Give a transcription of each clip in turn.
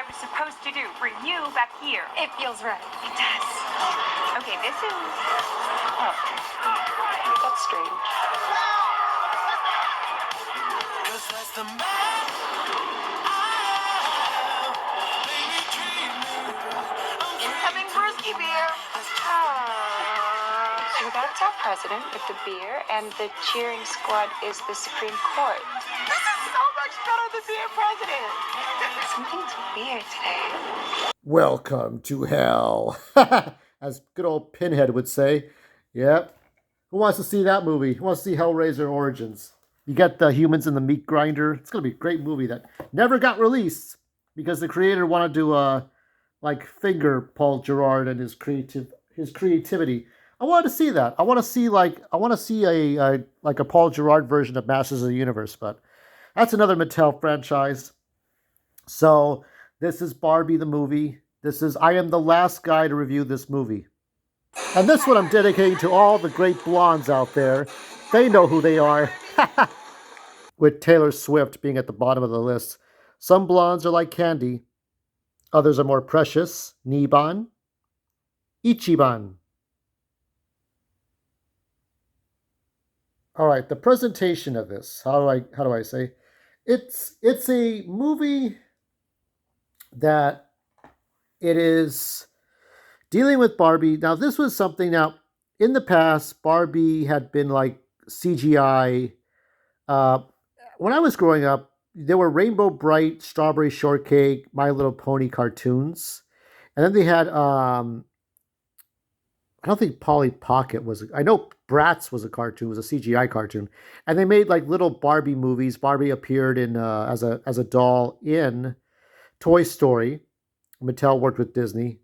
was supposed to do. Bring you back here. It feels right. It does. Okay, this is... Oh, That's strange. Incoming brewski beer. So that's our president with the beer, and the cheering squad is the Supreme Court. This is so much better than being president. Something's weird today. Welcome to hell, as good old Pinhead would say. Yep. Who wants to see that movie? Who wants to see Hellraiser Origins? You get the humans in the meat grinder. It's going to be a great movie that never got released because the creator wanted to finger Paul Gerard and his creativity. I wanted to see that. I want to see a Paul Gerard version of Masters of the Universe, but that's another Mattel franchise. So this is Barbie the movie. I am the last guy to review this movie. And this one I'm dedicating to all the great blondes out there. They know who they are. With Taylor Swift being at the bottom of the list. Some blondes are like candy. Others are more precious. Niban. Ichiban. All right, the presentation of this. How do I say? It's a movie that it is dealing with Barbie. Now, this was something. Now, in the past, Barbie had been like CGI. When I was growing up, there were Rainbow Bright, Strawberry Shortcake, My Little Pony cartoons, and then they had. I don't think Polly Pocket was. I know Bratz was a cartoon, was a CGI cartoon, and they made like little Barbie movies. Barbie appeared in as a doll in Toy Story. Mattel worked with Disney,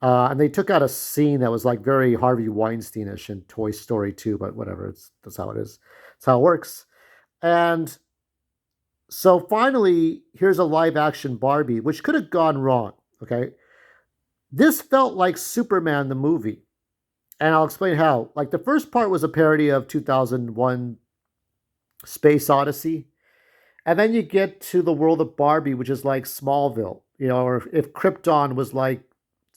and they took out a scene that was like very Harvey Weinsteinish in Toy Story 2, but whatever. That's how it is. That's how it works. And so finally, here's a live action Barbie, which could have gone wrong. Okay, this felt like Superman the movie. And I'll explain how. Like, the first part was a parody of 2001 Space Odyssey. And then you get to the world of Barbie, which is like Smallville, or if Krypton was like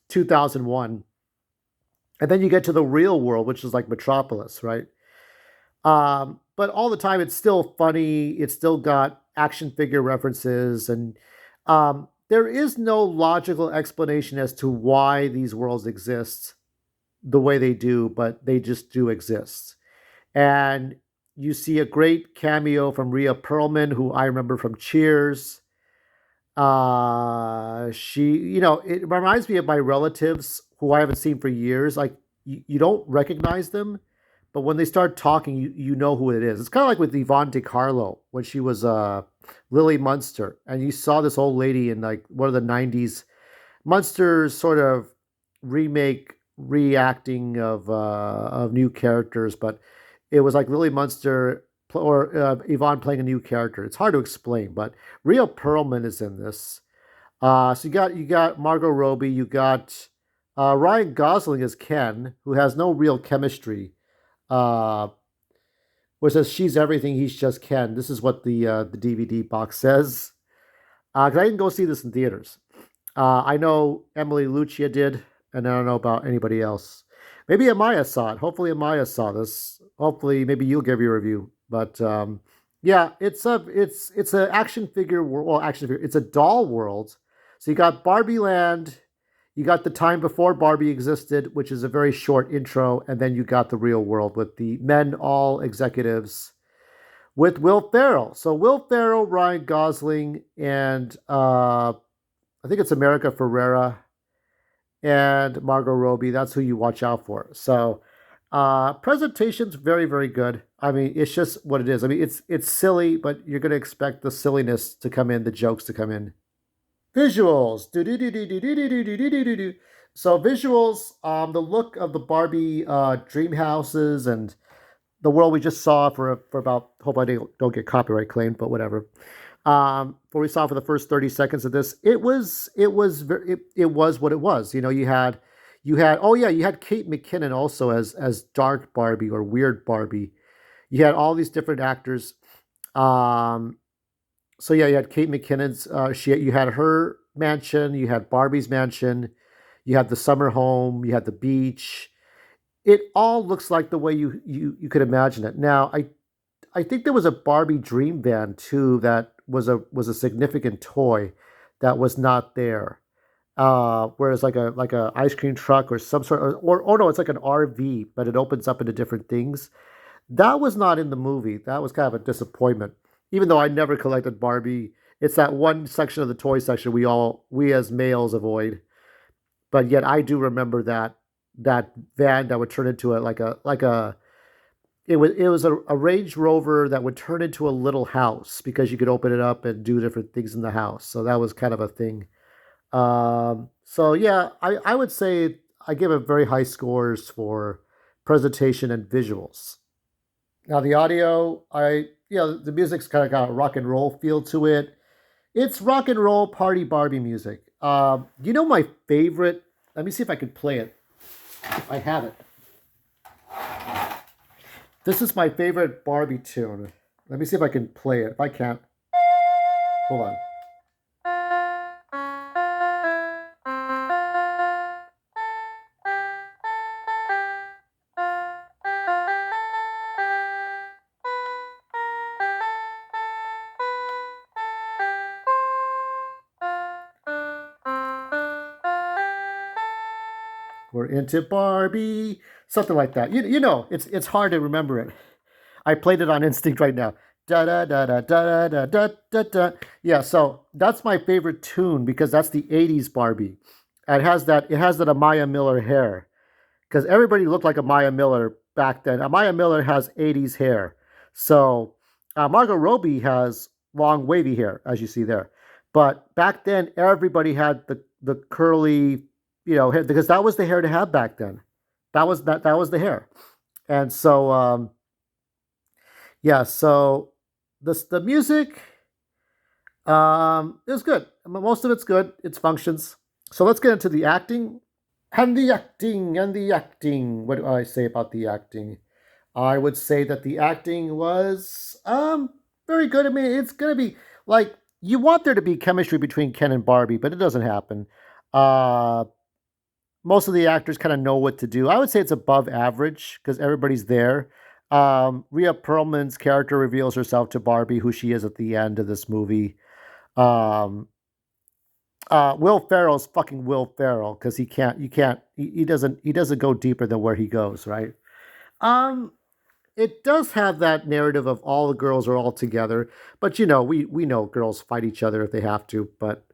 2001. And then you get to the real world, which is like Metropolis, right? But all the time, it's still funny. It's still got action figure references. And there is no logical explanation as to why these worlds exist the way they do, but they just do exist. And you see a great cameo from Rhea Perlman, who I remember from Cheers. It reminds me of my relatives who I haven't seen for years. Like, you don't recognize them, but when they start talking, you know who it is. It's kind of like with Yvonne DiCarlo when she was Lily Munster, and you saw this old lady in like one of the 90s Munster's sort of remake reacting of new characters, but it was like Lily Munster or Yvonne playing a new character. It's hard to explain, but Rhea Perlman is in this. So you got Margot Robbie, you got Ryan Gosling as Ken, who has no real chemistry. Where it says she's everything, he's just Ken. This is what the DVD box says. 'Cause I didn't go see this in theaters. I know Emily Lucia did. And I don't know about anybody else. Maybe Amaya saw it. Hopefully Amaya saw this. Hopefully maybe you'll give your review. But yeah, it's an action figure world. Well, action figure. It's a doll world. So you got Barbie Land. You got the time before Barbie existed, which is a very short intro, and then you got the real world with the men, all executives, with Will Ferrell. So Will Ferrell, Ryan Gosling, and I think it's America Ferrera and Margot Robbie. That's who you watch out for. So presentation's very, very good. I mean, it's just what it is. I mean, it's silly, but you're going to expect the silliness to come in, the jokes to come in. Visuals. So visuals, the look of the Barbie dream houses and the world we just saw for about, hope I don't get copyright claimed, but whatever. What we saw for the first 30 seconds of this, it was what it was. You had Kate McKinnon also as Dark Barbie or Weird Barbie. You had all these different actors. So yeah, you had Kate McKinnon's. You had her mansion, you had Barbie's mansion, you had the summer home, you had the beach. It all looks like the way you could imagine it. Now, I think there was a Barbie Dream Van too that was a significant toy that was not there. Whereas like a ice cream truck or some sort of, or no, it's like an RV, but it opens up into different things. That was not in the movie. That was kind of a disappointment. Even though I never collected Barbie, it's that one section of the toy section we as males avoid. But yet I do remember that van that would turn into a like a it was a Range Rover that would turn into a little house because you could open it up and do different things in the house. So that was kind of a thing. So yeah, I would say I give it very high scores for presentation and visuals. Now the audio, the music's kind of got a rock and roll feel to it. It's rock and roll party Barbie music. You know my favorite. Let me see if I can play it. I have it. This is my favorite Barbie tune. Let me see if I can play it. If I can't, hold on. We're into Barbie, something like that. You know, it's hard to remember it. I played it on instinct right now. Da da da da da da da da da. Yeah, so that's my favorite tune because that's the '80s Barbie. It has that Amaya Miller hair because everybody looked like Amaya Miller back then. Amaya Miller has '80s hair, so Margot Robbie has long wavy hair as you see there. But back then, everybody had the curly, hair because that was the hair to have back then. That was the hair, and so yeah, so the music is good. I mean, most of it's good. It functions. So let's get into the acting. And the acting. What do I say about the acting? I would say that the acting was very good. I mean, it's gonna be like you want there to be chemistry between Ken and Barbie, but it doesn't happen. Uh Most of the actors kind of know what to do. I would say it's above average because everybody's there. Rhea Perlman's character reveals herself to Barbie, who she is at the end of this movie. Um, Will Ferrell's fucking Will Ferrell because he doesn't go deeper than where he goes, right? Um, it does have that narrative of all the girls are all together, but we know girls fight each other if they have to, but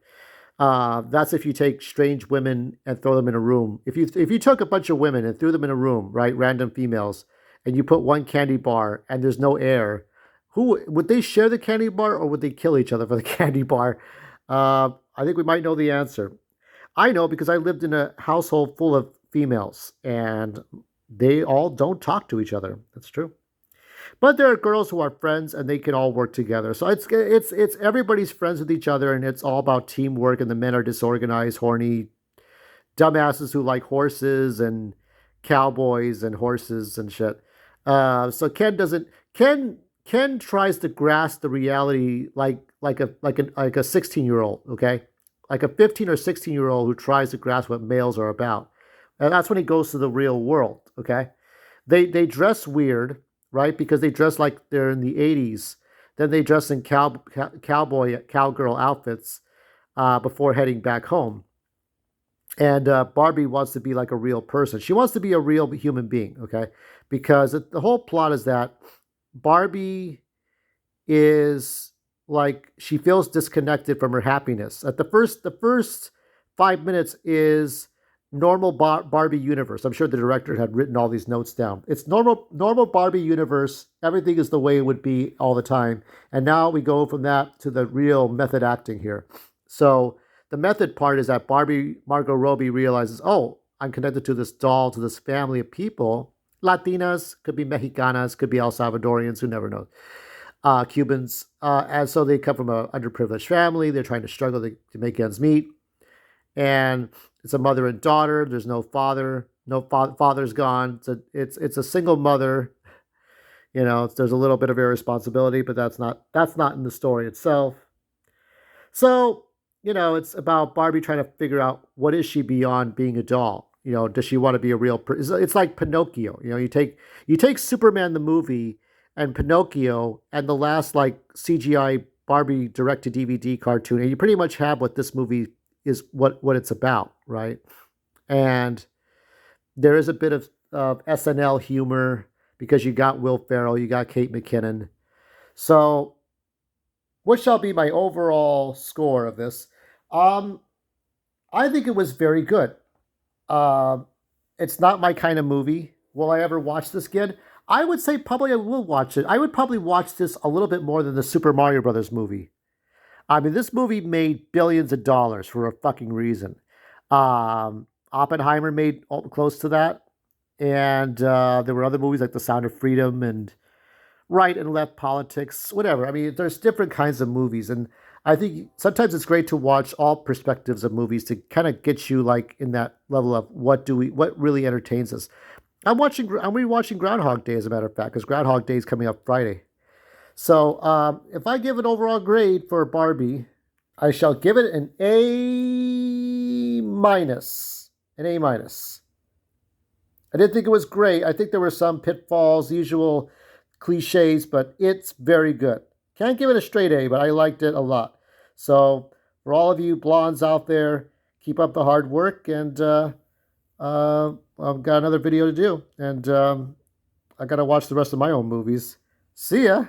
that's if you take strange women and throw them in a room. If you took a bunch of women and threw them in a room, right, random females, and you put one candy bar and there's no air, who would they share the candy bar or would they kill each other for the candy bar? I think we might know the answer. I know because I lived in a household full of females and they all don't talk to each other. That's true. But there are girls who are friends and they can all work together. So it's everybody's friends with each other and it's all about teamwork and the men are disorganized, horny dumbasses who like horses and cowboys and horses and shit. So Ken tries to grasp the reality like a 16-year-old, okay? Like a 15 or 16-year-old who tries to grasp what males are about. And that's when he goes to the real world, okay? They dress weird, right? Because they dress like they're in the '80s. Then they dress in cowboy cowgirl outfits before heading back home. And Barbie wants to be like a real person. She wants to be a real human being, okay? Because the whole plot is that Barbie is like she feels disconnected from her happiness. At the first 5 minutes is normal Barbie universe. I'm sure the director had written all these notes down. It's normal Barbie universe. Everything is the way it would be all the time. And now we go from that to the real method acting here. So the method part is that Margot Robbie realizes, oh, I'm connected to this doll, to this family of people. Latinas, could be Mexicanas, could be El Salvadorians, who never knows. Cubans. And so they come from an underprivileged family. They're trying to struggle to make ends meet. And it's a mother and daughter. There's no father. No father's gone. It's a single mother. There's a little bit of irresponsibility, but that's not in the story itself. So it's about Barbie trying to figure out what is she beyond being a doll. Does she want to be a real person? It's like Pinocchio. You take Superman the movie and Pinocchio and the last like CGI Barbie direct to DVD cartoon, and you pretty much have what this movie is what it's about, right? And there is a bit of SNL humor because you got Will Ferrell, you got Kate McKinnon. So, what shall be my overall score of this? Um, I think it was very good. Uh, it's not my kind of movie. Will I ever watch this again? I would say probably I will watch it. I would probably watch this a little bit more than the Super Mario Brothers movie. I mean, this movie made billions of dollars for a fucking reason. Oppenheimer made close to that, and there were other movies like The Sound of Freedom and right and left politics, whatever. I mean, there's different kinds of movies, and I think sometimes it's great to watch all perspectives of movies to kind of get you like in that level of what really entertains us. I'm rewatching Groundhog Day as a matter of fact because Groundhog Day is coming up Friday. So if I give an overall grade for Barbie, I shall give it an A minus. An A minus. I didn't think it was great. I think there were some pitfalls, usual cliches, but it's very good. Can't give it a straight A, but I liked it a lot. So for all of you blondes out there, keep up the hard work, and I've got another video to do, and I got to watch the rest of my own movies. See ya.